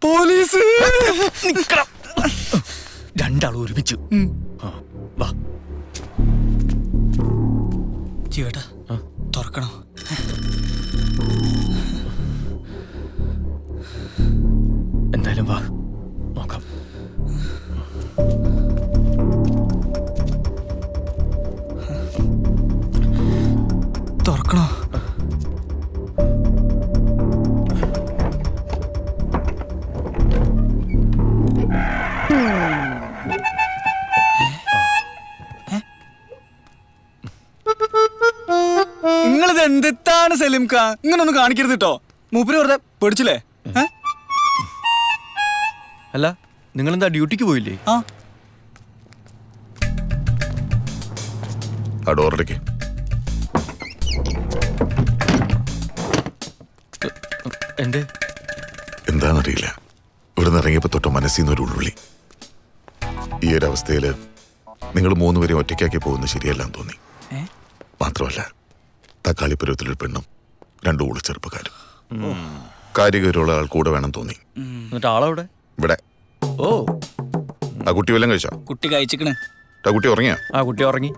Police രണ്ടാളും ഒരുമിച്ച് വാ. ചേട്ടാ തുറക്കണോ? എന്തായാലും വാ നോക്കാം. തുറക്കണോ? നിങ്ങളിത് എന്താണ് സലീംക്ക, ഇങ്ങനൊന്നും കാണിക്കരുത് കേട്ടോ. മൂപ്പര് വെറുതെ പേടിച്ചില്ലേ? അല്ല നിങ്ങളെന്താ ഡ്യൂട്ടിക്ക് പോയില്ലേ? ആ ഡോറടയ്ക്ക്. എന്തേ? എന്താണെന്നറിയില്ല, ഇവിടെ നിന്ന് ഇറങ്ങിയപ്പോ തൊട്ട് മനസ്സിൽ നിന്നൊരു ഉൾവിളി. ഈ ഒരു അവസ്ഥയില് നിങ്ങൾ മൂന്നുപേരെ ഒറ്റയ്ക്കാക്കി പോകുന്നത് ശരിയല്ലാന്ന് തോന്നി. മാത്രമല്ല തക്കാളിപ്പുരത്തിലൊരു പെണ്ണും 2 ഊള ചെറുപ്പക്കാരും. കാര്യഗൗരവമുള്ള ആൾ കൂടെ വേണം തോന്നി. എന്നിട്ട് ആളെവിടെ? ഇവിടെ. ഓ ആ കുട്ടി വല്ലതും കഴിച്ചോ? കുട്ടി കഴിച്ചിക്കണ്. ആ കുട്ടി ഉറങ്ങിയാ? ആ കുട്ടി ഉറങ്ങി.